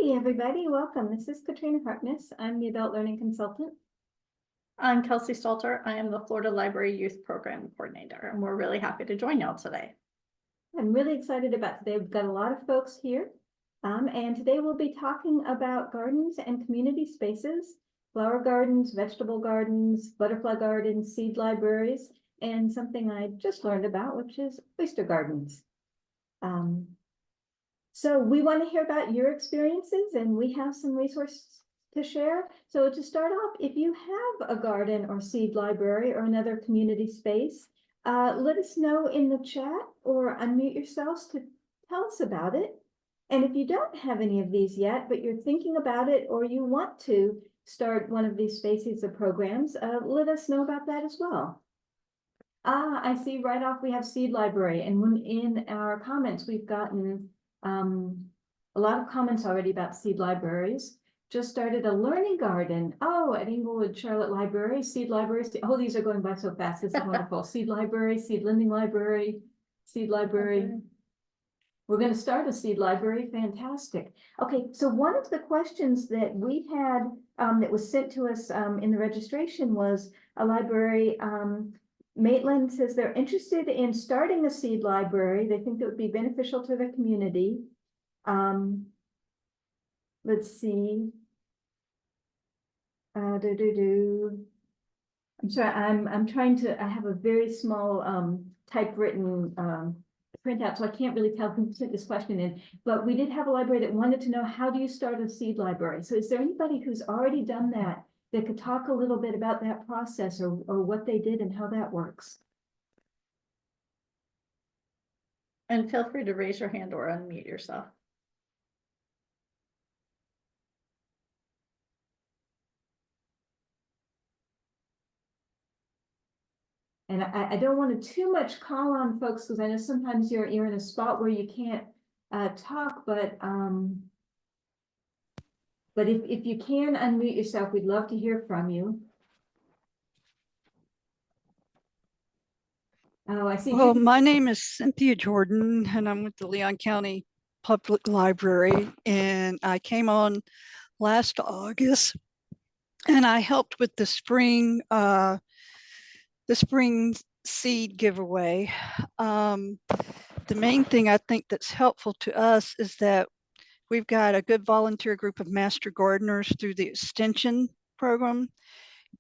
Hi, everybody. Welcome. This is Katrina Harkness. I'm the Adult Learning Consultant. I'm Kelsey Stalter. I am the Florida Library Youth Program Coordinator, and we're really happy to join y'all today. I'm really excited about today. We've got a lot of folks here. And today we'll be talking about gardens and community spaces, flower gardens, vegetable gardens, butterfly gardens, seed libraries, and something I just learned about, which is oyster gardens. So we want to hear about your experiences, and we have some resources to share. So to start off, if you have a garden or seed library or another community space, let us know in the chat or unmute yourselves to tell us about it. And if you don't have any of these yet, but you're thinking about it or you want to start one of these spaces or programs, let us know about that as well. I see right off we have seed library, and when in our comments we've gotten a lot of comments already about seed libraries. Just started a learning garden. Oh, at Inglewood Charlotte Library, seed libraries. Oh, these are going by so fast. This is wonderful. Seed library, seed lending library, seed library. Okay. We're going to start a seed library. Fantastic. Okay, so one of the questions that we had that was sent to us in the registration was a library. Maitland says they're interested in starting a seed library. They think it would be beneficial to the community. Let's see. I'm sorry, I'm trying to, I have a very small typewritten printout, so I can't really tell who sent this question in. But we did have a library that wanted to know, how do you start a seed library? So is there anybody who's already done that could talk a little bit about that process or what they did and how that works? And feel free to raise your hand or unmute yourself. And I don't want to too much call on folks, because I know sometimes you're in a spot where you can't talk, but if you can unmute yourself, we'd love to hear from you. Oh, I see. Well, my name is Cynthia Jordan, and I'm with the Leon County Public Library, and I came on last August, and I helped with the spring seed giveaway. The main thing I think that's helpful to us is that we've got a good volunteer group of master gardeners through the extension program.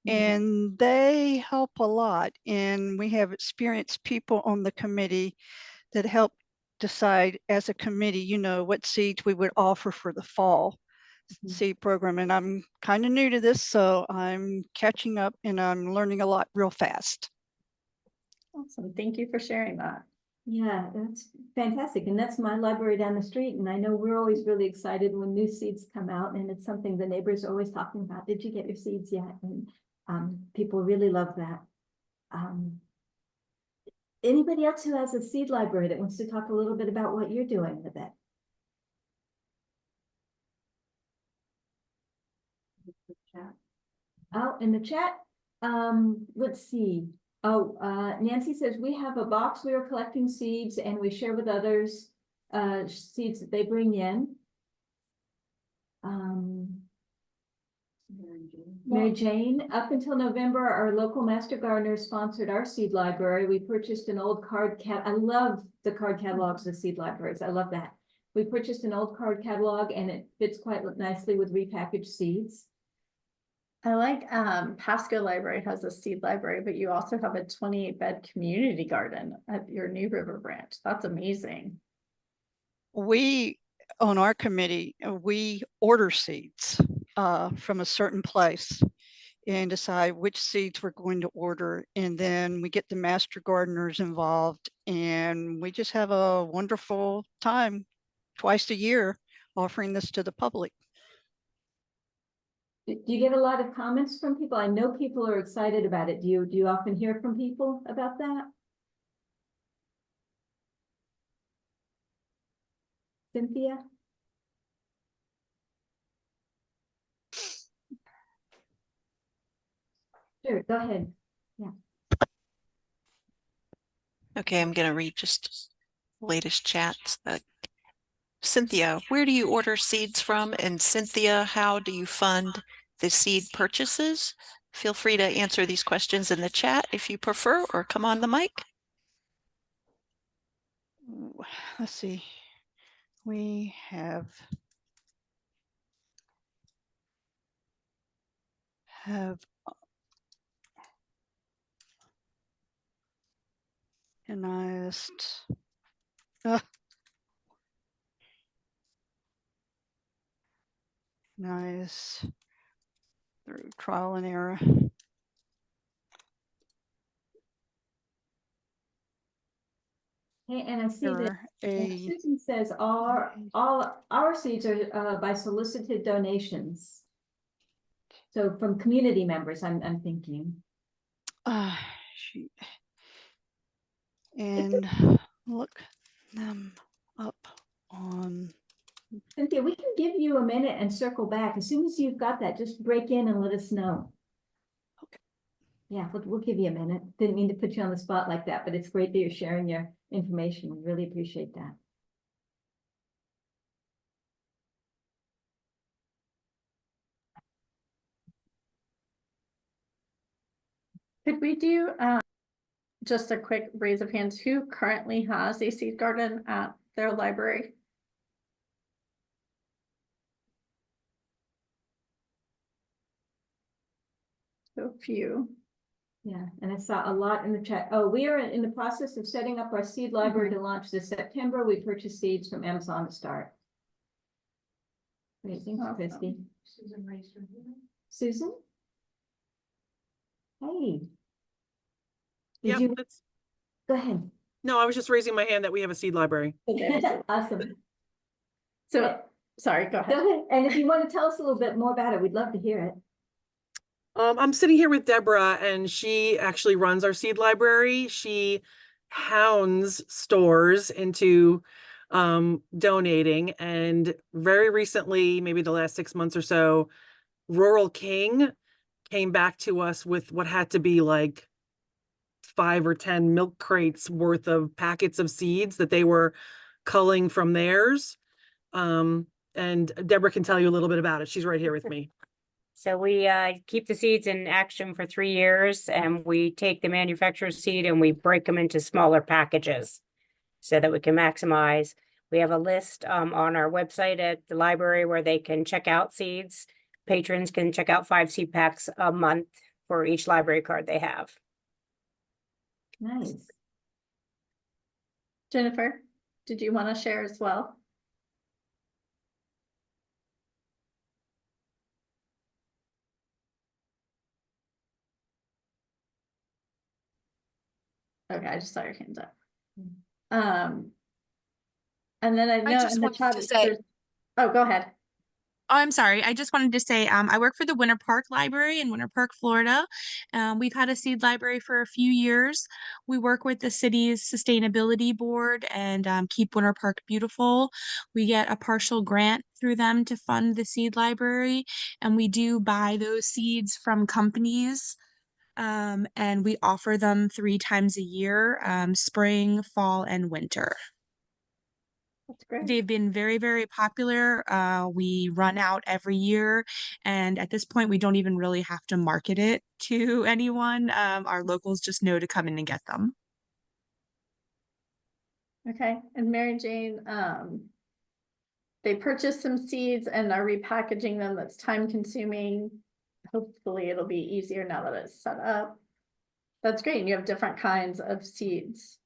And they help a lot, and we have experienced people on the committee that help decide as a committee, you know, what seeds we would offer for the fall seed program. And I'm kind of new to this, so I'm catching up and I'm learning a lot real fast. Awesome. Thank you for sharing that. Yeah, that's fantastic. And that's my library down the street. And I know we're always really excited when new seeds come out, and it's something the neighbors are always talking about. Did you get your seeds yet? And people really love that. Anybody else who has a seed library that wants to talk a little bit about what you're doing with it? Oh, in the chat, let's see. Oh, Nancy says we have a box. We are collecting seeds and we share with others seeds that they bring in. Mary Jane, up until November, our local master gardener sponsored our seed library. We purchased an old card I love the card catalogs of seed libraries. I love that. We purchased an old card catalog, and it fits quite nicely with repackaged seeds. I like Pasco Library has a seed library, but you also have a 28-bed community garden at your New River branch. That's amazing. We, on our committee, we order seeds from a certain place and decide which seeds we're going to order. And then we get the master gardeners involved, and we just have a wonderful time twice a year offering this to the public. Do you get a lot of comments from people? I know people are excited about it. Do you often hear from people about that? Cynthia? Sure, go ahead. Yeah. Okay, I'm going to read just the latest chats. Cynthia, where do you order seeds from? And Cynthia, how do you fund the seed purchases? Feel free to answer these questions in the chat if you prefer, or come on the mic. Ooh, let's see. We have NIST. Nice through trial and error. And I see that A Susan says all our seeds are by solicited donations. So from community members, I'm thinking. shoot. And look them up on. Cynthia, we can give you a minute and circle back. As soon as you've got that, just break in and let us know. Okay. Yeah, we'll give you a minute. Didn't mean to put you on the spot like that, but it's great that you're sharing your information. We really appreciate that. Could we do just a quick raise of hands? Who currently has a seed garden at their library? So few. Yeah, and I saw a lot in the chat. Oh, we are in the process of setting up our seed library to launch this September. We purchased seeds from Amazon to start. Great, thanks, Awesome. Christy. Susan raised her hand. Susan? Hey. Yep, Did you, that's, go ahead. no, I was just raising my hand that we have a seed library. Awesome. So, sorry, go ahead. Go ahead. And if you want to tell us a little bit more about it, we'd love to hear it. I'm sitting here with Deborah, and she actually runs our seed library. She hounds stores into donating, and very recently, maybe the last 6 months or so, Rural King came back to us with what had to be like 5 or 10 milk crates worth of packets of seeds that they were culling from theirs. And Deborah can tell you a little bit about it. She's right here with me. So we keep the seeds in action for 3 years, and we take the manufacturer's seed and we break them into smaller packages so that we can maximize. We have a list on our website at the library where they can check out seeds. Patrons can check out 5 seed packs a month for each library card they have. Nice. Jennifer, did you want to share as well? Okay, I just saw your hands up. And then I know just in the wanted chat, to say- oh, go ahead. Oh, I'm sorry. I just wanted to say I work for the Winter Park Library in Winter Park, Florida. We've had a seed library for a few years. We work with the city's sustainability board and keep Winter Park beautiful. We get a partial grant through them to fund the seed library, and we do buy those seeds from companies. And we offer them 3 times a year, spring, fall, and winter. That's great. They've been very, very popular. We run out every year, and at this point, we don't even really have to market it to anyone. Our locals just know to come in and get them. Okay, and Mary Jane, they purchased some seeds and are repackaging them. That's time consuming. Hopefully it'll be easier now that it's set up. That's great. And you have different kinds of seeds.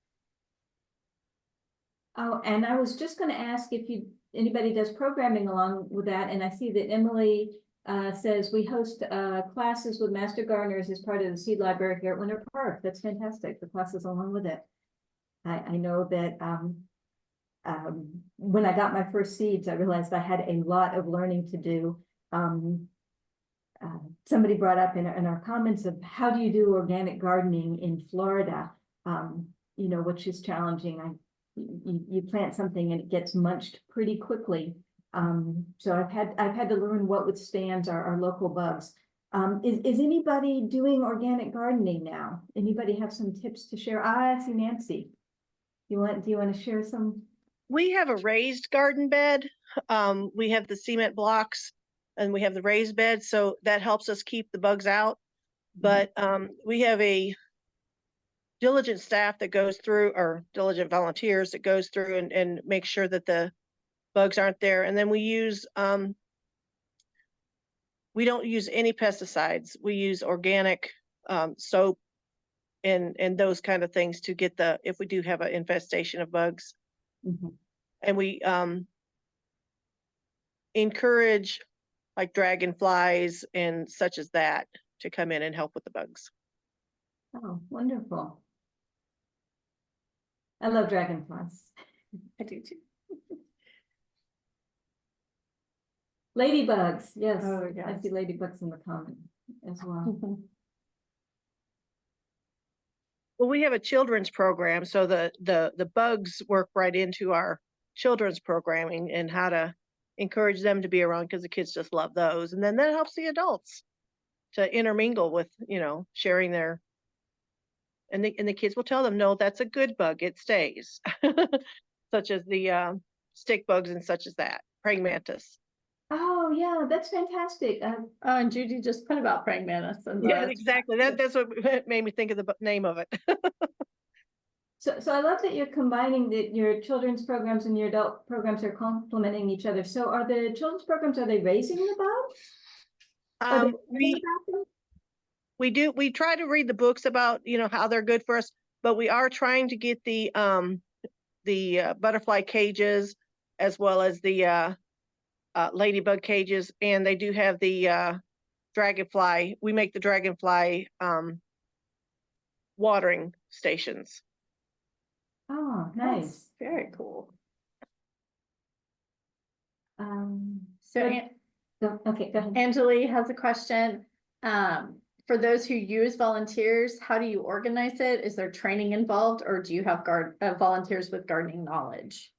Oh, and I was just going to ask if anybody does programming along with that. And I see that Emily says we host classes with Master Gardeners as part of the seed library here at Winter Park. That's fantastic. The classes along with it. I know that when I got my first seeds, I realized I had a lot of learning to do. Somebody brought up in our comments of how do you do organic gardening in Florida, you know, which is challenging. You plant something and it gets munched pretty quickly. So I've had to learn what withstands our local bugs. Is anybody doing organic gardening now? Anybody have some tips to share? I see Nancy. Do you want to share some? We have a raised garden bed. We have the cement blocks and we have the raised bed, so that helps us keep the bugs out. But we have a diligent staff that goes through, or diligent volunteers that goes through and make sure that the bugs aren't there. And then we don't use any pesticides. We use organic soap and those kind of things to get if we do have an infestation of bugs. And we encourage like dragonflies and such as that to come in and help with the bugs. Oh, wonderful. I love dragonflies. I do too. Ladybugs, yes. Oh, I yes. see ladybugs in the comment as well. Well, we have a children's program, so the bugs work right into our children's programming and how to encourage them to be around, because the kids just love those. And then that helps the adults to intermingle with, sharing their, and the kids will tell them, no, that's a good bug, it stays. Such as the stick bugs and such as that, praying mantis. Oh, yeah, that's fantastic. Oh, and Judy just put about praying mantis. Yeah, exactly. That's what made me think of the name of it. So I love that you're combining your children's programs and your adult programs are complementing each other. So are the children's programs, are they raising the bugs? Are they learning about them? We try to read the books about, how they're good for us, but we are trying to get the butterfly cages as well as the ladybug cages, and they do have the dragonfly. We make the dragonfly watering stations. Oh, Nice. nice. Very cool. So, So okay, go ahead. Angeli has a question. For those who use volunteers, how do you organize it? Is there training involved, or do you have volunteers with gardening knowledge?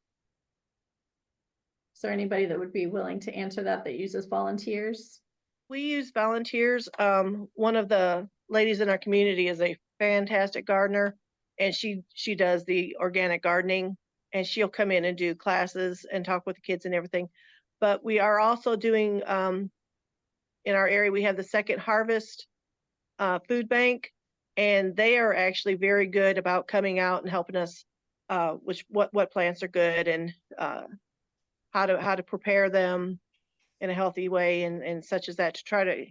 Is there anybody that would be willing to answer that uses volunteers? We use volunteers. One of the ladies in our community is a fantastic gardener, and she does the organic gardening, and she'll come in and do classes and talk with the kids and everything. But we are also doing, in our area, we have the Second Harvest food bank, and they are actually very good about coming out and helping us what plants are good and how to prepare them in a healthy way and such as that, to try to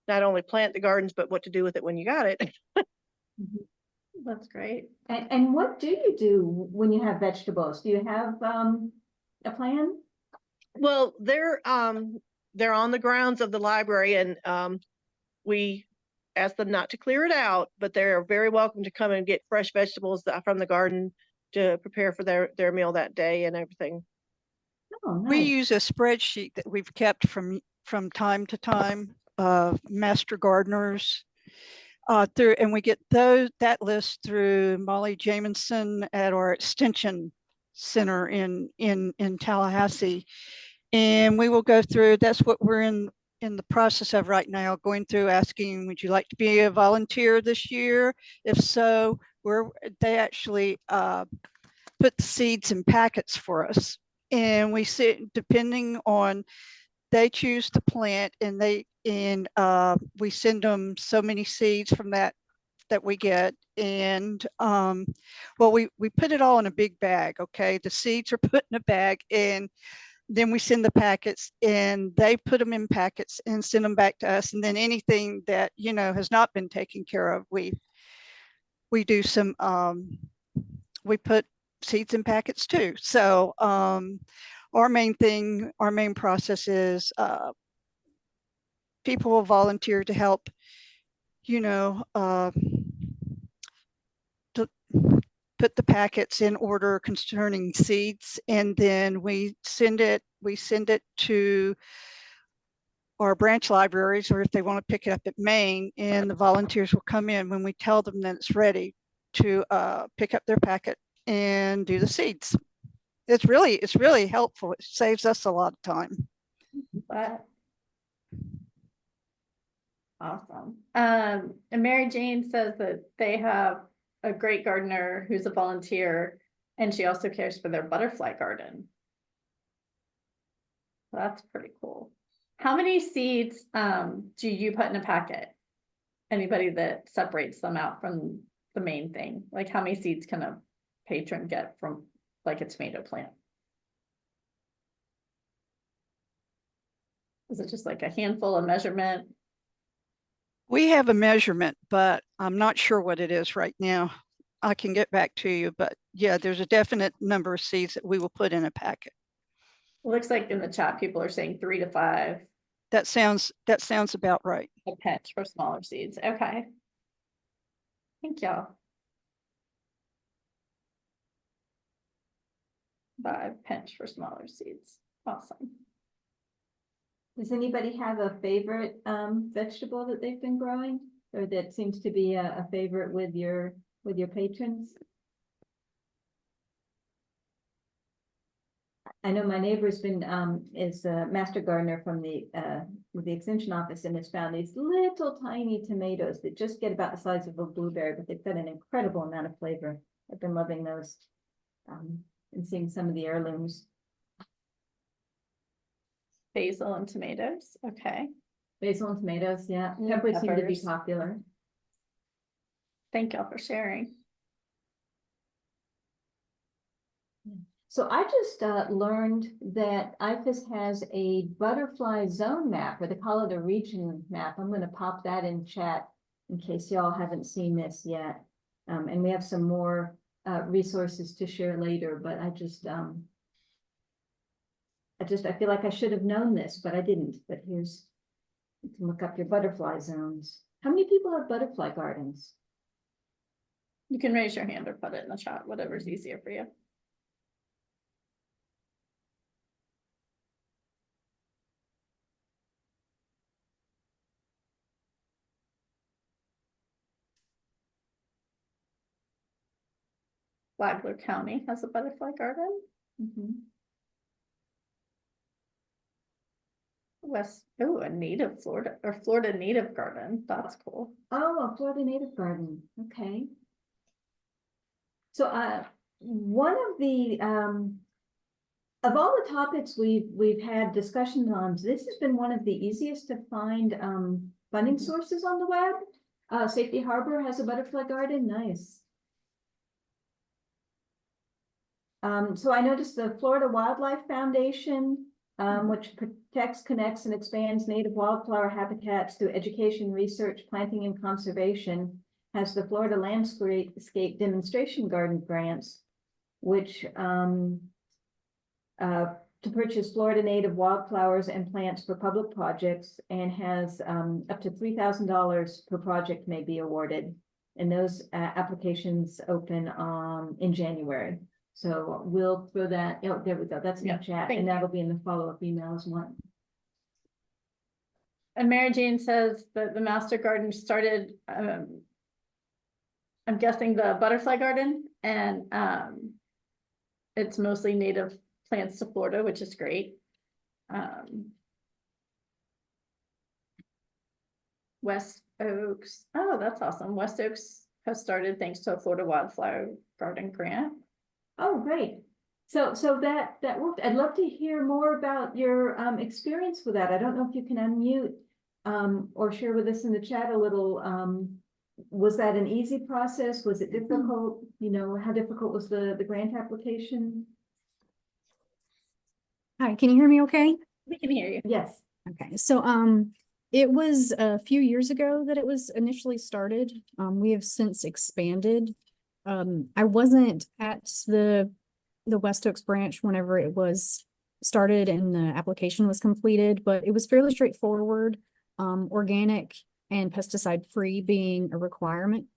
not only plant the gardens but what to do with it when you got it. That's great. And what do you do when you have vegetables? Do you have a plan? Well, they're on the grounds of the library, and we ask them not to clear it out, but they're very welcome to come and get fresh vegetables from the garden to prepare for their meal that day and everything. Oh, nice. We use a spreadsheet that we've kept from time to time of master gardeners and we get that list through Molly Jamison at our extension center in Tallahassee. And we will go through, that's what we're in the process of right now, going through asking, would you like to be a volunteer this year? If so, they actually put the seeds in packets for us. And we sit, depending on, they choose to plant, and we send them so many seeds from that we get. And well, we put it all in a big bag. Okay, the seeds are put in a bag, and then we send the packets, and they put them in packets and send them back to us. And then anything that has not been taken care of, we do some we put seeds in packets too. So our main process is people will volunteer to help, to put the packets in order concerning seeds, and then we send it to our branch libraries, or if they want to pick it up at Maine, and the volunteers will come in when we tell them that it's ready to pick up their packet and do the seeds. It's really helpful. It saves us a lot of time. But awesome. And Mary Jane says that they have a great gardener who's a volunteer And she also cares for their butterfly garden. That's pretty cool. How many seeds do you put in a packet? Anybody that separates them out from the main thing? Like how many seeds can a patron get from like a tomato plant? Is it just like a handful of measurement? We have a measurement, but I'm not sure what it is right now. I can get back to you, but yeah, there's a definite number of seeds that we will put in a packet. It looks like in the chat, people are saying 3 to 5. That sounds about right. A pinch for smaller seeds. Okay. Thank y'all. 5 pinch for smaller seeds. Awesome. Does anybody have a favorite vegetable that they've been growing, or that seems to be a favorite with your patrons? I know my neighbor's been is a master gardener from with the extension office, and has found these little tiny tomatoes that just get about the size of a blueberry, but they've got an incredible amount of flavor. I've been loving those and seeing some of the heirlooms. Basil and tomatoes. Okay. Basil and tomatoes, yeah. And Peppers seem to be peppers. popular. Thank y'all for sharing. So I just learned that IFAS has a butterfly zone map, or they call it a region map. I'm going to pop that in chat in case y'all haven't seen this yet. And we have some more resources to share later, but I feel like I should have known this, but I didn't. But here's, you can look up your butterfly zones. How many people have butterfly gardens? You can raise your hand or put it in the chat, whatever's easier for you. Flagler County has a butterfly garden. A native Florida native garden. That's cool. Oh, a Florida native garden. Okay. So one of the of all the topics we've had discussion on, this has been one of the easiest to find funding sources on the web. Safety Harbor has a butterfly garden. Nice. So I noticed the Florida Wildlife Foundation, which protects, connects, and expands native wildflower habitats through education, research, planting, and conservation, has the Florida Landscape Demonstration Garden grants, which to purchase Florida native wildflowers and plants for public projects, and has up to $3,000 per project may be awarded. And those applications open in January. So we'll throw that, oh, there we go, that's in the chat, and that'll be in the follow-up email as well. And Mary Jane says that the master garden started, I'm guessing the butterfly garden, and it's mostly native plants to Florida, which is great. West Oaks, oh, that's awesome. West Oaks has started thanks to a Florida Wildflower Garden grant. Oh, great. So that worked. I'd love to hear more about your experience with that. I don't know if you can unmute or share with us in the chat a little. Was that an easy process? Was it difficult? You know, how difficult was the grant application? Hi, can you hear me okay? We can hear you. Yes. Okay, so it was a few years ago that it was initially started. We have since expanded. I wasn't at the West Oaks branch whenever it was started and the application was completed, but it was fairly straightforward. Organic and pesticide-free being a requirement.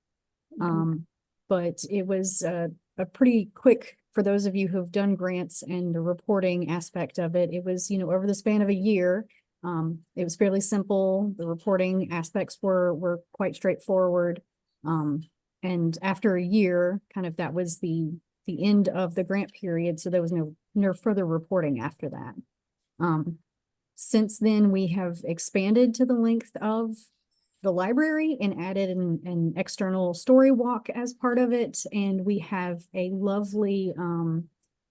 But it was a pretty quick, for those of you who've done grants and the reporting aspect of it, it was, over the span of a year. It was fairly simple. The reporting aspects were quite straightforward. And after a year, kind of that was the end of the grant period. So there was no further reporting after that. Since then, we have expanded to the length of the library and added an external story walk as part of it. And we have a lovely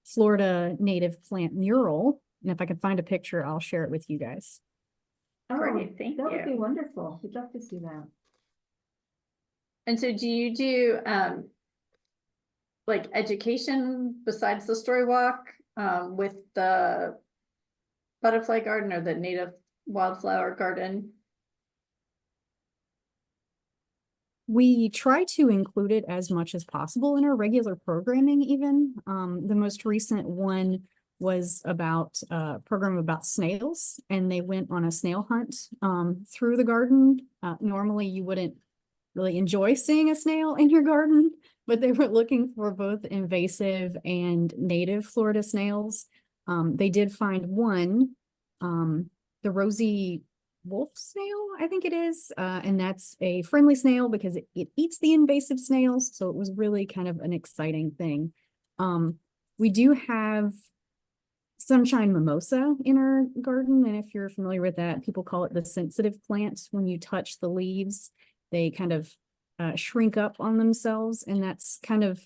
Florida native plant mural. And if I can find a picture, I'll share it with you guys. Oh, Great, thank that would be you. wonderful. We'd love to see that. And so do you do like education besides the story walk with the butterfly garden or the native wildflower garden? We try to include it as much as possible in our regular programming even. The most recent one was about a program about snails, and they went on a snail hunt through the garden. Normally you wouldn't really enjoy seeing a snail in your garden, but they were looking for both invasive and native Florida snails. They did find one, the rosy wolf snail, I think it is. And that's a friendly snail because it eats the invasive snails. So it was really kind of an exciting thing. We do have sunshine mimosa in our garden. And if you're familiar with that, people call it the sensitive plant. When you touch the leaves, they kind of shrink up on themselves. And that's kind of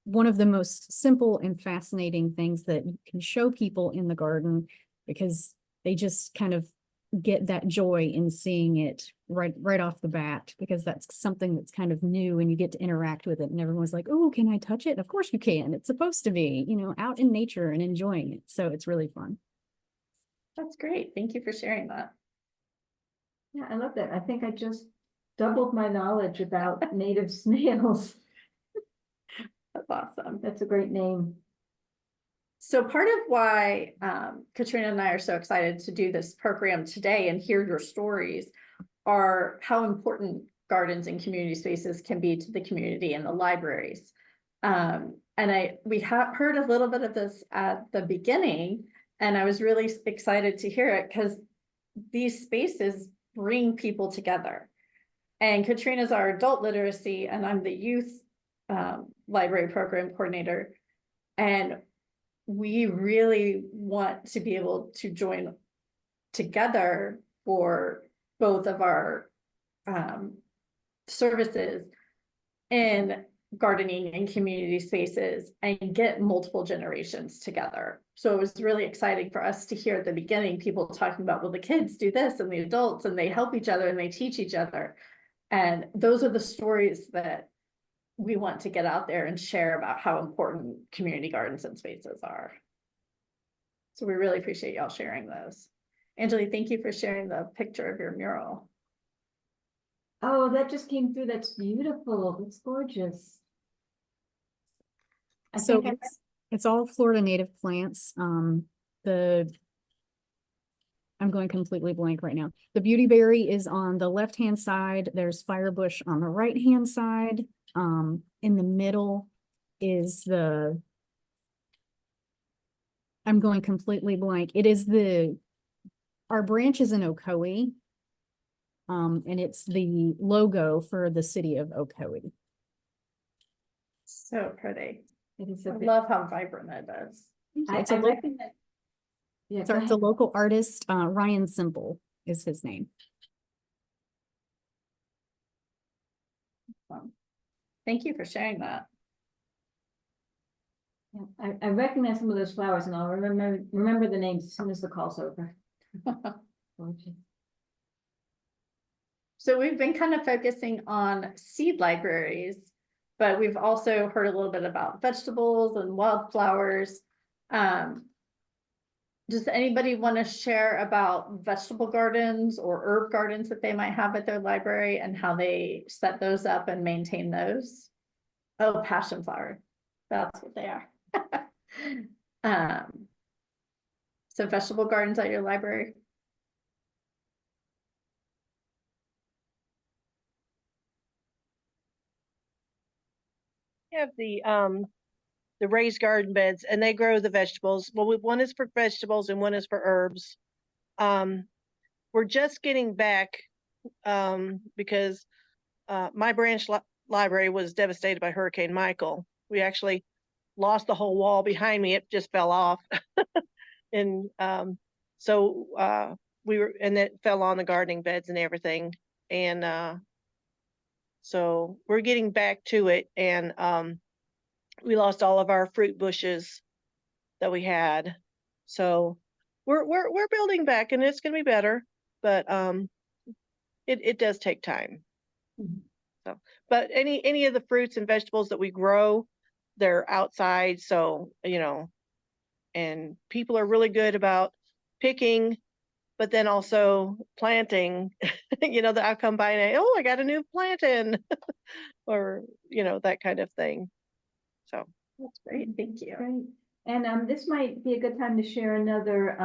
one of the most simple and fascinating things that you can show people in the garden, because they just kind of get that joy in seeing it right off the bat, because that's something that's kind of new and you get to interact with it. And everyone's like, oh, can I touch it? Of course you can. It's supposed to be, you know, out in nature and enjoying it. So it's really fun. That's great. Thank you for sharing that. Yeah, I love that. I think I just doubled my knowledge about native snails. That's awesome. That's a great name. So part of why Katrina and I are so excited to do this program today and hear your stories are how important gardens and community spaces can be to the community and the libraries. And we have heard a little bit of this at the beginning, and I was really excited to hear it because these spaces bring people together. And Katrina's our adult literacy, and I'm the youth library program coordinator. And we really want to be able to join together for both of our services in gardening and community spaces and get multiple generations together. So it was really exciting for us to hear at the beginning people talking about, well, the kids do this and the adults, and they help each other and they teach each other. And those are the stories that we want to get out there and share about how important community gardens and spaces are. So we really appreciate y'all sharing those. Angeli, thank you for sharing the picture of your mural. Oh, that just came through. That's beautiful. It's gorgeous. So it's all Florida native plants. I'm going completely blank right now. The beautyberry is on the left-hand side. There's firebush on the right-hand side. In the middle is I'm going completely blank. It is our branch is in Ocoee. And it's the logo for the city of Ocoee. So pretty. It is I love how vibrant it is. It's a local, yeah, sorry, it's a local artist, Ryan Simple is his name. Thank you for sharing that. Yeah, I recognize some of those flowers, and I'll remember the names as soon as the call's over. So we've been kind of focusing on seed libraries, but we've also heard a little bit about vegetables and wildflowers. Does anybody want to share about vegetable gardens or herb gardens that they might have at their library and how they set those up and maintain those? Oh, passion flower. That's what they are. So vegetable gardens at your library? We have the raised garden beds, and they grow the vegetables. Well, one is for vegetables and one is for herbs. We're just getting back because my branch library was devastated by Hurricane Michael. We actually lost the whole wall behind me. It just fell off. And so and it fell on the gardening beds and everything. And so we're getting back to it. And we lost all of our fruit bushes that we had. So we're building back, and it's gonna be better, but it does take time. So, but any of the fruits and vegetables that we grow, they're outside, so and people are really good about picking, but then also planting. I'll come by and oh, I got a new plant in, or that kind of thing. So That's great, thank you. Great. And this might be a good time to share another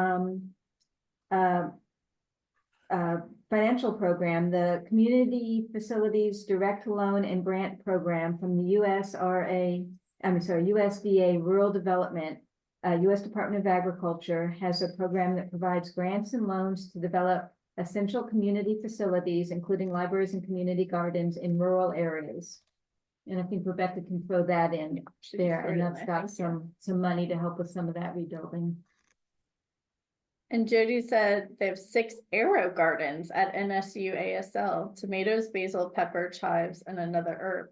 financial program, the Community Facilities Direct Loan and Grant Program from the USDA Rural Development. U.S. Department of Agriculture has a program that provides grants and loans to develop essential community facilities, including libraries and community gardens in rural areas. And I think Rebecca can throw that in there, and that's got some money to help with some of that rebuilding. And Jody said they have 6 Aero Gardens at NSU ASL: tomatoes, basil, pepper, chives, and another herb.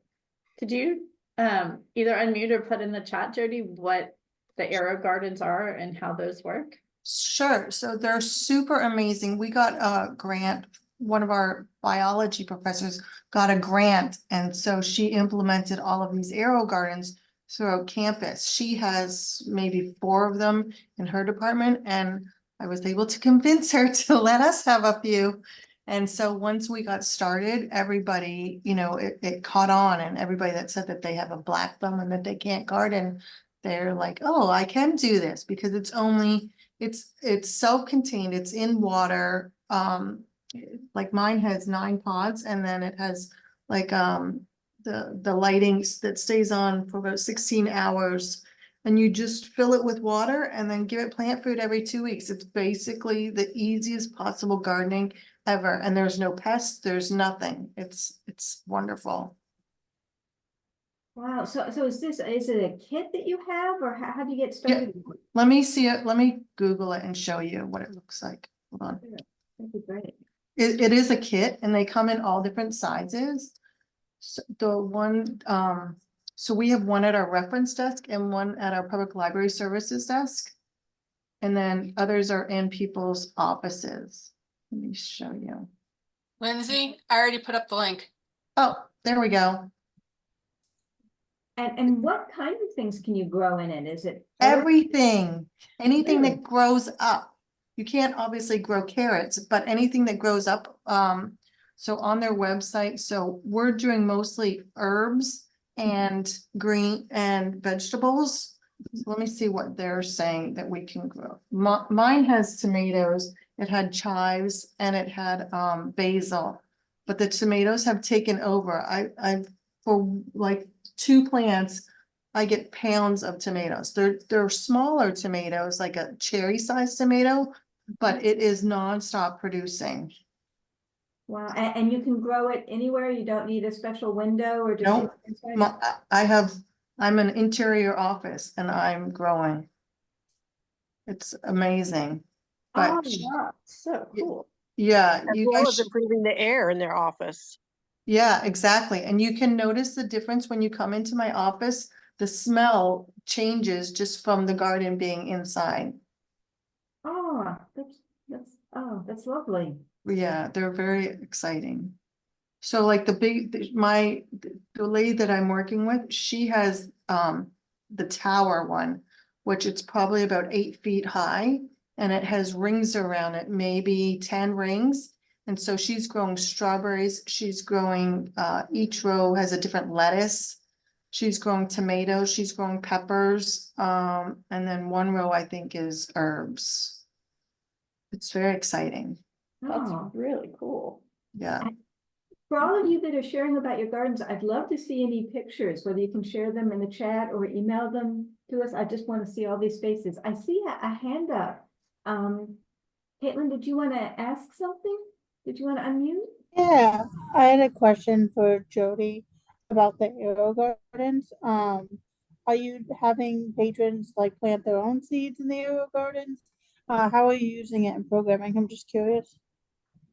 Could you either unmute or put in the chat, Jody, what the Aero Gardens are and how those work? Sure. So they're super amazing. We got a grant. One of our biology professors got a grant, and so she implemented all of these Aero Gardens throughout campus. She has maybe 4 of them in her department, and I was able to convince her to let us have a few. And so once we got started, everybody, it caught on, and everybody that said that they have a black thumb and that they can't garden, they're like, oh, I can do this, because it's self-contained, it's in water. Like mine has 9 pods, and then it has like the lighting that stays on for about 16 hours. And you just fill it with water and then give it plant food every 2 weeks. It's basically the easiest possible gardening ever. And there's no pests, there's nothing. It's wonderful. Wow. So is it a kit that you have, or how do you get started? Let me see it. Let me Google it and show you what it looks like. Hold on. That'd be great. It is a kit, and they come in all different sizes. So so we have one at our reference desk and one at our public library services desk. And then others are in people's offices. Let me show you. Lindsay, I already put up the link. Oh, there we go. And what kind of things can you grow in it? Is it Everything, anything Really? that grows up. You can't obviously grow carrots, but anything that grows up. So on their website, so we're doing mostly herbs and green and vegetables. So let me see what they're saying that we can grow. Mine has tomatoes, it had chives, and it had basil. But the tomatoes have taken over. I for like 2 plants, I get pounds of tomatoes. They're smaller tomatoes, like a cherry sized tomato, but it is nonstop producing. Wow. And you can grow it anywhere? You don't need a special window or just Nope. inside? I'm an interior office and I'm growing. It's amazing. Oh, But wow, so cool. yeah, as you well guys as improving the air in their office. yeah, exactly. And you can notice the difference when you come into my office. The smell changes just from the garden being inside. Oh, that's lovely. Yeah, they're very exciting. So like the lady that I'm working with, she has the tower one, which it's probably about 8 feet high, and it has rings around it, maybe 10 rings. And so she's growing strawberries, she's growing each row has a different lettuce. She's growing tomatoes, she's growing peppers, and then one row I think is herbs. It's very exciting. That's Oh. really cool. Yeah. For all of you that are sharing about your gardens, I'd love to see any pictures, whether you can share them in the chat or email them to us. I just want to see all these faces. I see a hand up. Caitlin, did you want to ask something? Did you want to unmute? Yeah, I had a question for Jody about the Aero Gardens. Are you having patrons like plant their own seeds in the Aero Gardens? How are you using it in programming? I'm just curious.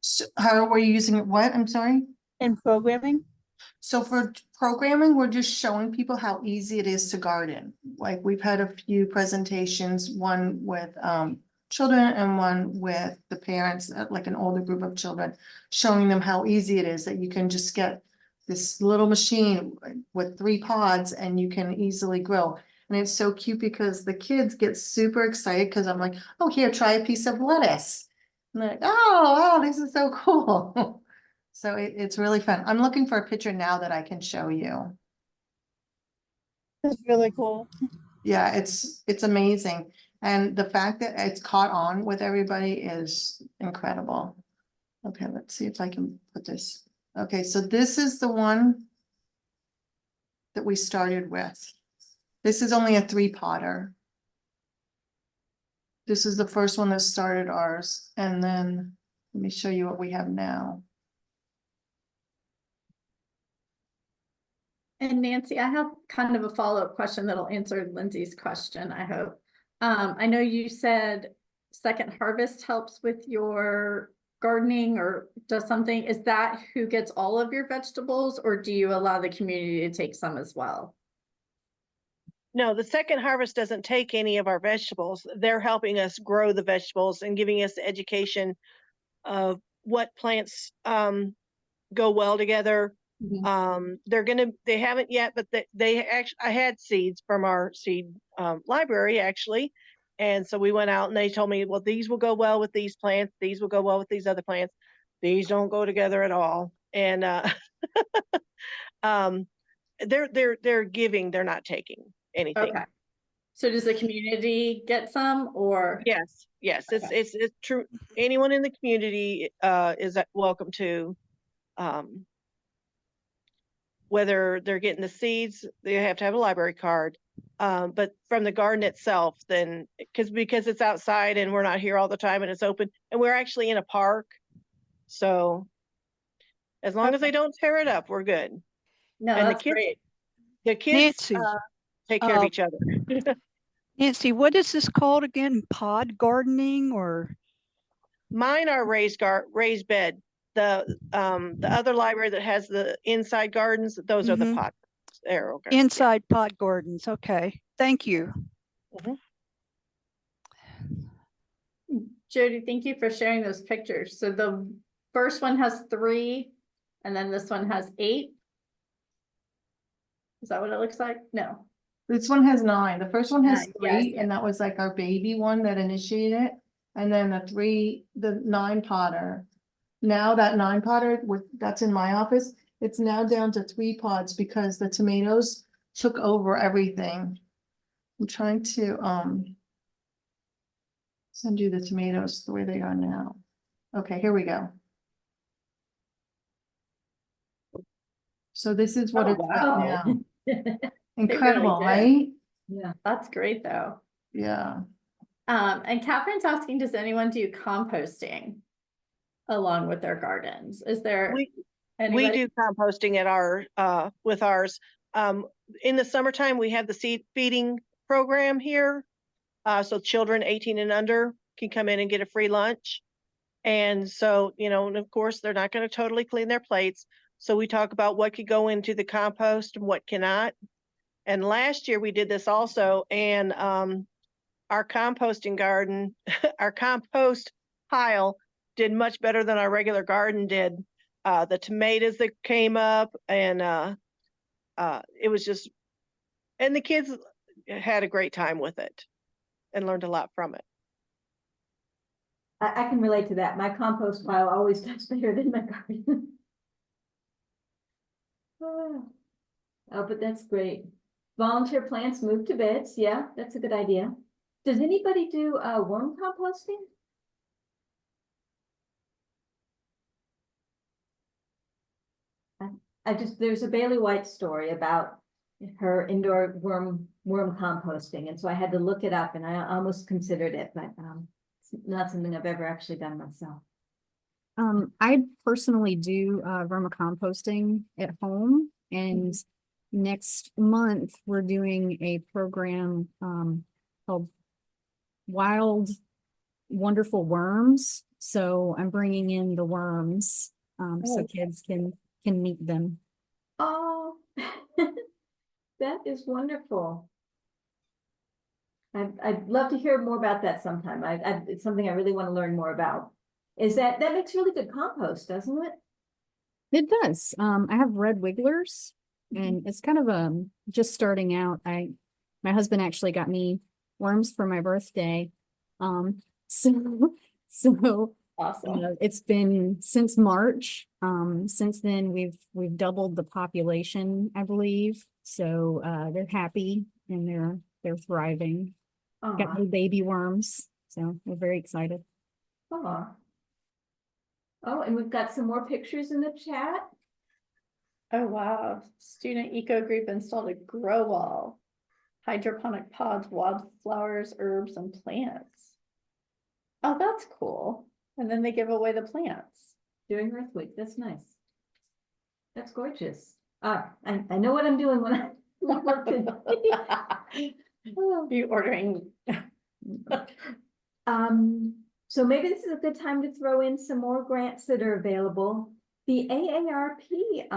So how were you using it? What? I'm sorry. in programming? So for programming, we're just showing people how easy it is to garden. Like we've had a few presentations, one with children and one with the parents, like an older group of children, showing them how easy it is that you can just get this little machine with 3 pods and you can easily grow. And it's so cute because the kids get super excited because I'm like, oh, here, try a piece of lettuce. And they're like, oh, wow, this is so cool. So it's really fun. I'm looking for a picture now that I can show you. That's really cool. Yeah, it's amazing. And the fact that it's caught on with everybody is incredible. Okay, let's see if I can put this. Okay, so this is the one that we started with. This is only a 3-potter. This is the first one that started ours. And then let me show you what we have now. And Nancy, I have kind of a follow-up question that'll answer Lindsay's question, I hope. I know you said Second Harvest helps with your gardening or does something. Is that who gets all of your vegetables, or do you allow the community to take some as well? No, the Second Harvest doesn't take any of our vegetables. They're helping us grow the vegetables and giving us the education of what plants go well together. They haven't yet, but they actually, I had seeds from our seed library actually. And so we went out and they told me, well, these will go well with these plants. These will go well with these other plants. These don't go together at all. And they're giving, they're not taking anything. Okay. So does the community get some or? Yes, it's true. Anyone in the community is welcome to, whether they're getting the seeds, they have to have a library card. But from the garden itself, then because it's outside and we're not here all the time and it's open and we're actually in a park. So as long as they don't tear it up, we're good. No, And that's great. the kids Nancy, take care of each other. Nancy, what is this called again? Pod gardening or? Mine are raised bed. The other library that has the inside gardens, those are the pot. There, okay. Inside pod gardens. Okay, thank you. Jody, thank you for sharing those pictures. So the first one has 3 and then this one has 8. Is that what it looks like? No. This one has 9. The first one has 3, yes, and that was like our baby one that initiated it. And then the 9-potter. Now that 9-potter that's in my office, it's now down to 3 pods because the tomatoes took over everything. I'm trying to send you the tomatoes the way they are now. Okay, here we go. So this is what it's like now. Incredible, right? Yeah, that's great though. Yeah. And Catherine's asking, does anyone do composting along with their gardens? Is there anybody? We do composting at our with ours. In the summertime, we have the seed feeding program here. So children 18 and under can come in and get a free lunch. And so, and of course, they're not going to totally clean their plates. So we talk about what could go into the compost and what cannot. And last year we did this also. And our composting garden, our compost pile did much better than our regular garden did. The tomatoes that came up and it was just, and the kids had a great time with it and learned a lot from it. I can relate to that. My compost pile always does better than my garden. Oh, but that's great. Volunteer plants move to beds. Yeah, that's a good idea. Does anybody do worm composting? There's a Bailey White story about her indoor worm composting, and so I had to look it up, and I almost considered it, but it's not something I've ever actually done myself. I personally do vermicomposting at home, and next month we're doing a program called Wild Wonderful Worms. So I'm bringing in the worms, so Oh. kids can meet them. Oh, that is wonderful. I'd love to hear more about that sometime. It's something I really want to learn more about. That makes really good compost, doesn't it? It does. I have red wigglers, and it's kind of just starting out. My husband actually got me worms for my birthday. So Awesome. it's been since March. Since then we've doubled the population, I believe. So they're happy and they're thriving. Got Aw, new baby worms, so we're very excited. aw. Oh, and we've got some more pictures in the chat. Oh, wow. Student eco group installed a grow wall, hydroponic pods, wildflowers, herbs, and plants. Oh, that's cool. And then they give away the plants. During Earth Week. That's nice. That's gorgeous. I know what I'm doing when I work today. You ordering? So maybe this is a good time to throw in some more grants that are available. The AARP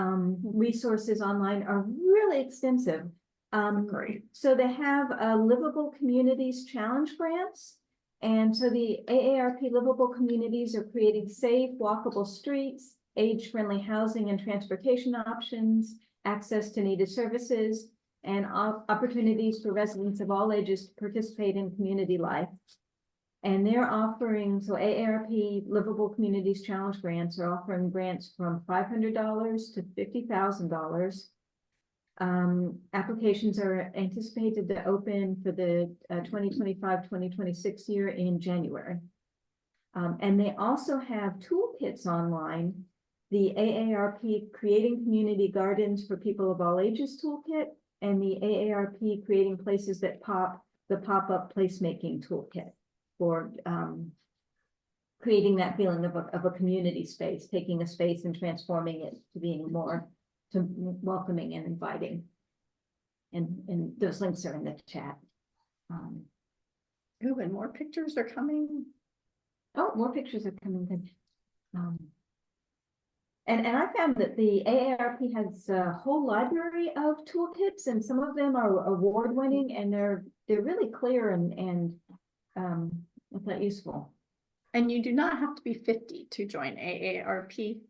resources online are really extensive. Great. So they have Livable Communities Challenge grants. And so the AARP Livable Communities are creating safe, walkable streets, age-friendly housing and transportation options, access to needed services, and opportunities for residents of all ages to participate in community life. And they're offering, so AARP Livable Communities Challenge grants are offering grants from $500 to $50,000. Applications are anticipated to open for the 2025-2026 year in January. And they also have toolkits online. The AARP Creating Community Gardens for People of All Ages toolkit, and the AARP Creating Places That Pop, the pop-up placemaking toolkit for creating that feeling of a community space, taking a space and transforming it to being more welcoming and inviting. And those links are in the chat. Ooh, and more pictures are coming. Oh, more pictures are coming. And I found that the AARP has a whole library of toolkits, and some of them are award-winning, and they're really clear and I thought useful. And you do not have to be 50 to join AARP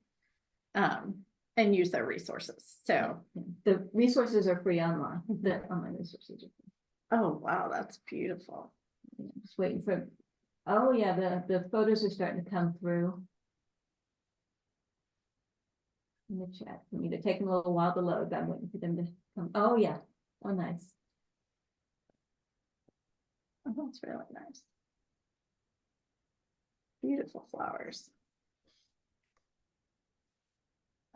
and use their resources. So the resources are free online. The online resources are free. Oh, wow, that's beautiful. Just waiting for, oh yeah, the photos are starting to come through in the chat. I mean, they're taking a little while to load, but I'm waiting for them to come. Oh yeah, oh nice. Oh, that's really nice. Beautiful flowers.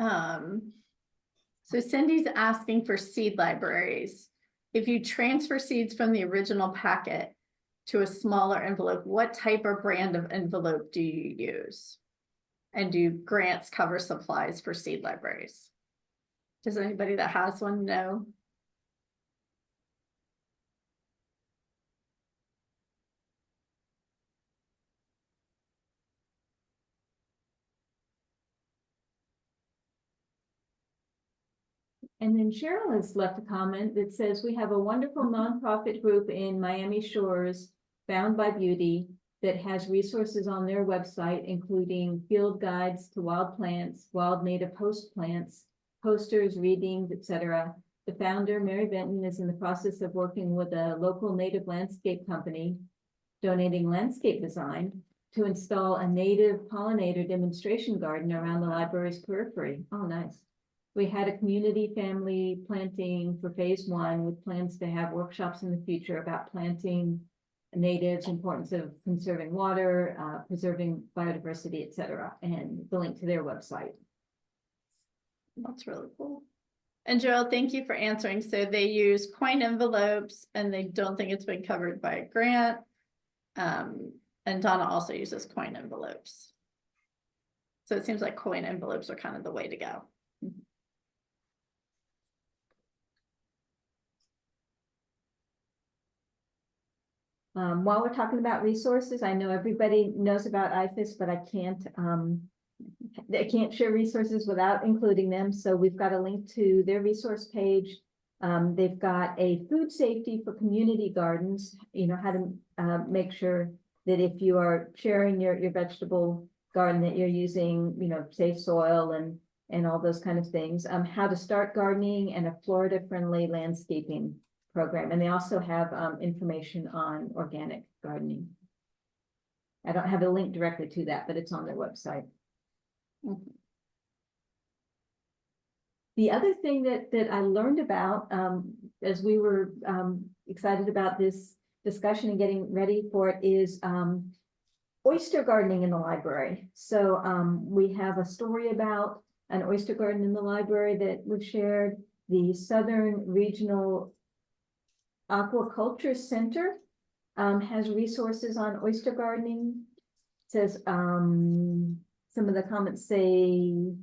So Cindy's asking for seed libraries. If you transfer seeds from the original packet to a smaller envelope, what type or brand of envelope do you use? And do grants cover supplies for seed libraries? Does anybody that has one know? And then Cheryl has left a comment that says, we have a wonderful nonprofit group in Miami Shores, Bound by Beauty, that has resources on their website, including field guides to wild plants, wild native host plants, posters, readings, etc. The founder, Mary Benton, is in the process of working with a local native landscape company, donating landscape design to install a native pollinator demonstration garden around the library's periphery. Oh, nice. We had a community family planting for phase 1 with plans to have workshops in the future about planting natives, importance of conserving water, preserving biodiversity, etc. And the link to their website. That's really cool. And Joel, thank you for answering. So they use coin envelopes and they don't think it's been covered by a grant. And Donna also uses coin envelopes. So it seems like coin envelopes are kind of the way to go. While we're talking about resources, I know everybody knows about IFAS, but I can't share resources without including them. So we've got a link to their resource page. They've got a food safety for community gardens, how to make sure that if you are sharing your vegetable garden that you're using, safe soil and all those kind of things, how to start gardening and a Florida friendly landscaping program. And they also have information on organic gardening. I don't have a link directly to that, but it's on their website. Mm-hmm. The other thing that I learned about as we were excited about this discussion and getting ready for it is oyster gardening in the library. So we have a story about an oyster garden in the library that was shared. The Southern Regional Aquaculture Center has resources on oyster gardening. It says some of the comments say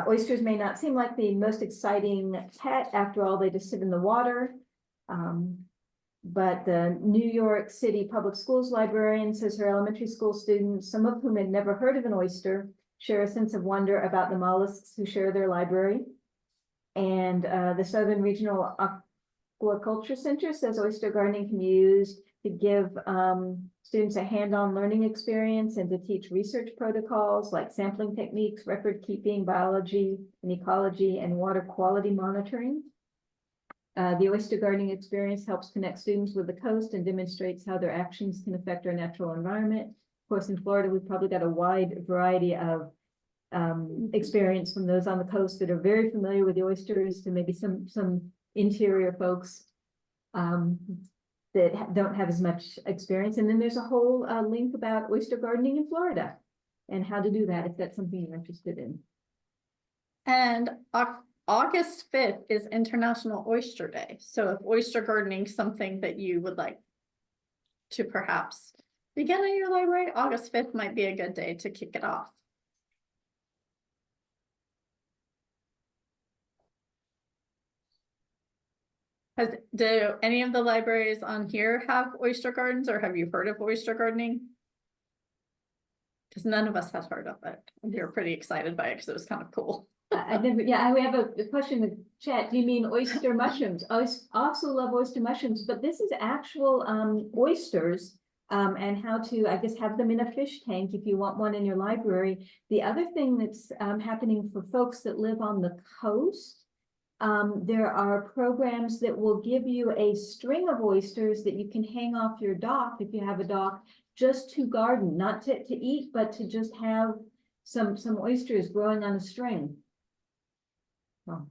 oysters may not seem like the most exciting pet. After all, they just sit in the water. But the New York City Public Schools librarian says her elementary school students, some of whom had never heard of an oyster, share a sense of wonder about the mollusks who share their library. And the Southern Regional Aquaculture Center says oyster gardening can be used to give students a hands-on learning experience and to teach research protocols like sampling techniques, record keeping, biology and ecology, and water quality monitoring. The oyster gardening experience helps connect students with the coast and demonstrates how their actions can affect our natural environment. Of course, in Florida, we've probably got a wide variety of experience from those on the coast that are very familiar with the oysters to maybe some interior folks that don't have as much experience. And then there's a whole link about oyster gardening in Florida and how to do that if that's something you're interested in. And August 5th is International Oyster Day. So if oyster gardening is something that you would like to perhaps begin in your library, August 5th might be a good day to kick it off. Do any of the libraries on here have oyster gardens, or have you heard of oyster gardening? Because none of us have heard of it. We were pretty excited by it because it was kind of cool. I never, yeah, we have a question in the chat. Do you mean oyster mushrooms? I also love oyster mushrooms, but this is actual oysters and how to, I guess, have them in a fish tank if you want one in your library. The other thing that's happening for folks that live on the coast, there are programs that will give you a string of oysters that you can hang off your dock if you have a dock, just to garden, not to eat, but to just have some oysters growing on a string. Well,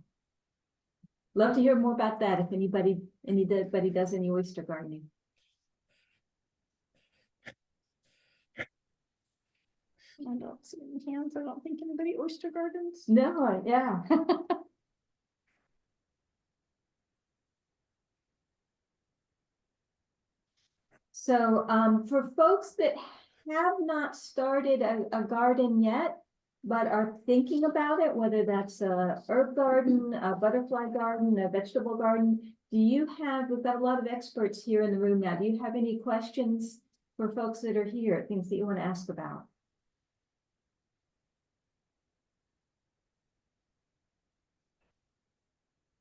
love to hear more about that if anybody does any oyster gardening. I don't see any hands. I don't think anybody oyster gardens. No, yeah. So for folks that have not started a garden yet, but are thinking about it, whether that's a herb garden, a butterfly garden, a vegetable garden, we've got a lot of experts here in the room now. Do you have any questions for folks that are here, things that you want to ask about?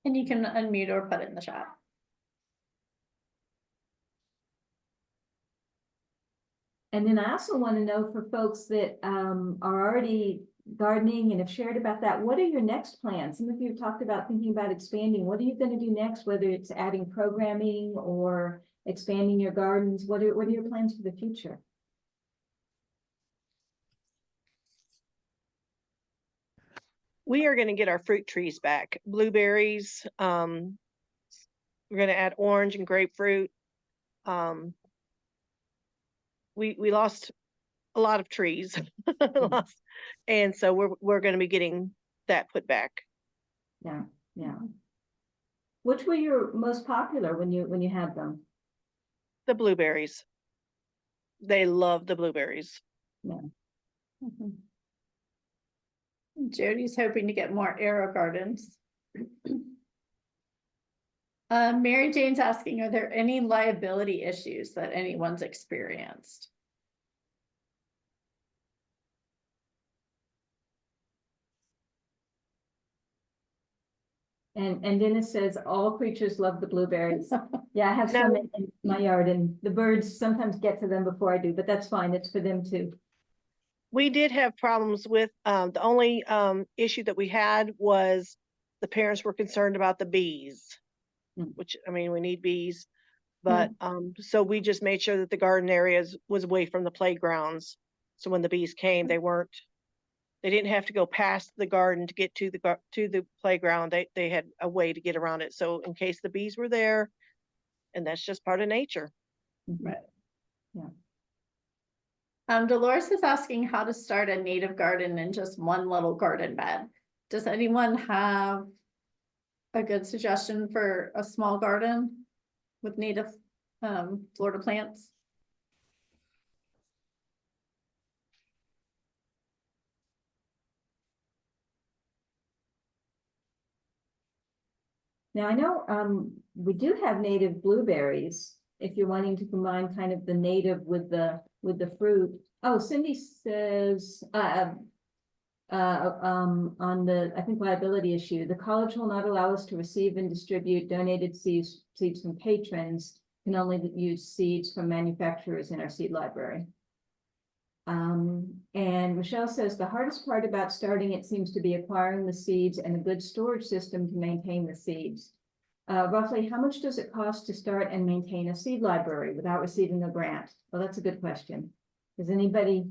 And you can unmute or put it in the chat. And then I also want to know for folks that are already gardening and have shared about that, what are your next plans? Some of you have talked about thinking about expanding. What are you going to do next, whether it's adding programming or expanding your gardens? What are your plans for the future? We are going to get our fruit trees back. Blueberries. We're going to add orange and grapefruit. We lost a lot of trees, and so we're going to be getting that put back. Yeah, yeah. Which were your most popular when you had them? The blueberries. They love the blueberries. Yeah. Mm-hmm. Jody's hoping to get more arrow gardens. Mary Jane's asking, are there any liability issues that anyone's experienced? And Dennis says all creatures love the blueberries. Yeah, I have some in my yard and the birds sometimes get to them before I do, but that's fine. It's for them too. We did have problems with, the only issue that we had was the parents were concerned about the bees. Mm. Which, I mean, we need bees, but so we just made sure that the garden areas was away from the playgrounds. So when the bees came, they didn't have to go past the garden to get to the playground. They had a way to get around it. So in case the bees were there, and that's just part of nature. Right. Yeah. Dolores is asking how to start a native garden in just one little garden bed. Does anyone have a good suggestion for a small garden with native Florida plants? Now I know we do have native blueberries if you're wanting to combine kind of the native with the fruit. Oh, Cindy says on the I think liability issue, the college will not allow us to receive and distribute donated seeds from patrons, can only use seeds from manufacturers in our seed library. And Michelle says the hardest part about starting it seems to be acquiring the seeds and a good storage system to maintain the seeds. Roughly, how much does it cost to start and maintain a seed library without receiving a grant? Well, that's a good question. Is anybody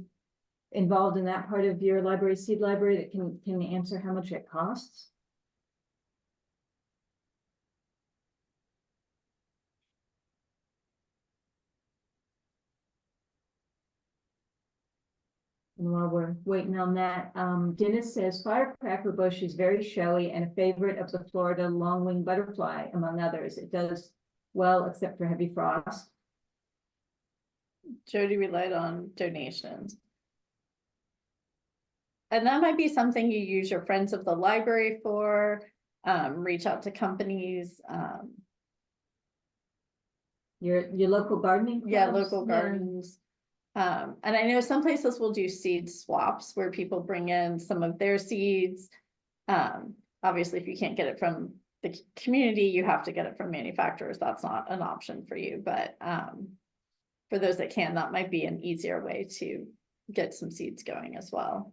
involved in that part of your library, seed library, that can answer how much it costs? And while we're waiting on that, Dennis says firecracker bush is very showy and a favorite of the Florida long-winged butterfly, among others. It does well, except for heavy frost. Jody relied on donations. And that might be something you use your friends of the library for, reach out to companies. Your local gardening clubs? Yeah, local gardens. And I know some places will do seed swaps where people bring in some of their seeds. Obviously, if you can't get it from the community, you have to get it from manufacturers. That's not an option for you, but for those that can, that might be an easier way to get some seeds going as well.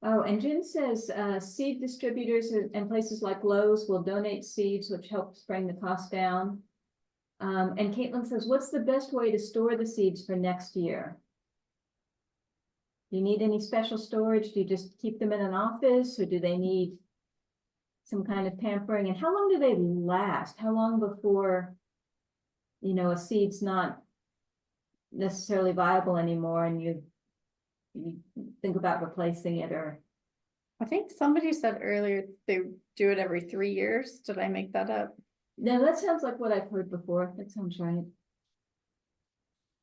Oh, and Jen says seed distributors and places like Lowe's will donate seeds, which helps bring the cost down. And Caitlin says, what's the best way to store the seeds for next year? Do you need any special storage? Do you just keep them in an office, or do they need some kind of pampering? And how long do they last? How long before, you know, a seed's not necessarily viable anymore and you think about replacing it? Or I think somebody said earlier they do it every 3 years. Did I make that up? no, that sounds like what I've heard before. That sounds right.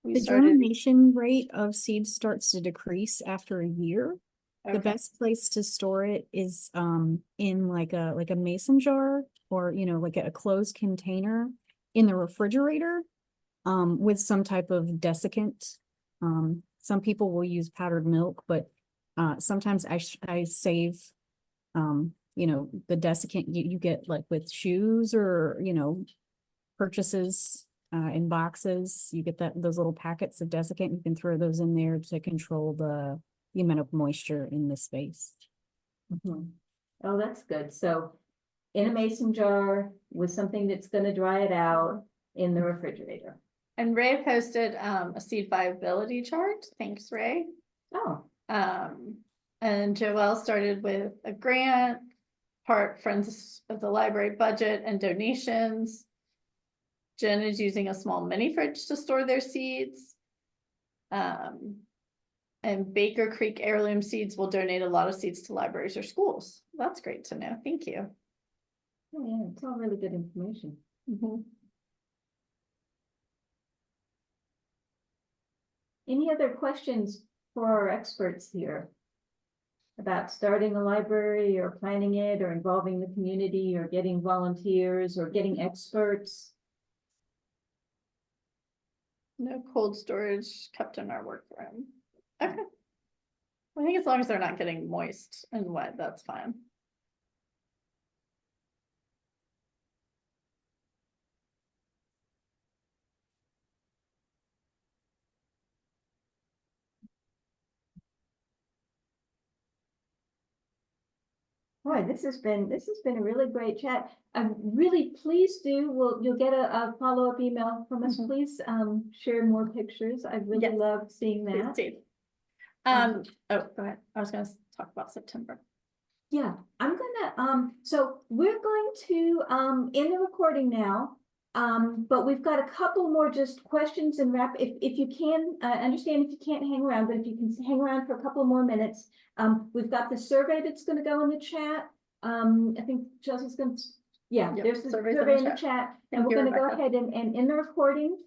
The germination rate of seeds starts to decrease after a year. The best place to store it is in like a mason jar, or like a closed container in the refrigerator with some type of desiccant. Some people will use powdered milk, but sometimes I save the desiccant you get like with shoes, or purchases in boxes. You get those little packets of desiccant. You can throw those in there to control the amount of moisture in the space. Mm-hmm. Oh, that's good. So in a mason jar with something that's going to dry it out in the refrigerator. And Ray posted a seed viability chart. Thanks, Ray. Oh. And Joelle started with a grant, part Friends of the Library budget and donations. Jen is using a small mini fridge to store their seeds. And Baker Creek Heirloom Seeds will donate a lot of seeds to libraries or schools. That's great to know. Thank you. Oh, yeah, it's all really good information. Mm-hmm. Any other questions for our experts here? about starting a library or planning it or involving the community or getting volunteers or getting experts? No cold storage kept in our workroom. Okay. I think as long as they're not getting moist and wet, that's fine. Boy, this has been a really great chat. I'm really pleased you'll get a follow-up email from us. Mhm. Please share more pictures. I really Yes. loved seeing Please that. do. Oh, go ahead. I was gonna talk about September. Yeah, I'm gonna, so we're going to, end the recording now. But we've got a couple more just questions and wrap, if you can, understand if you can't hang around, but if you can hang around for a couple more minutes. We've got the survey that's gonna go in the chat. I think Chelsea's gonna, yeah, Yep, there's the survey's survey in the chat. And Thank we're you, gonna go Rebecca. ahead and in the recording.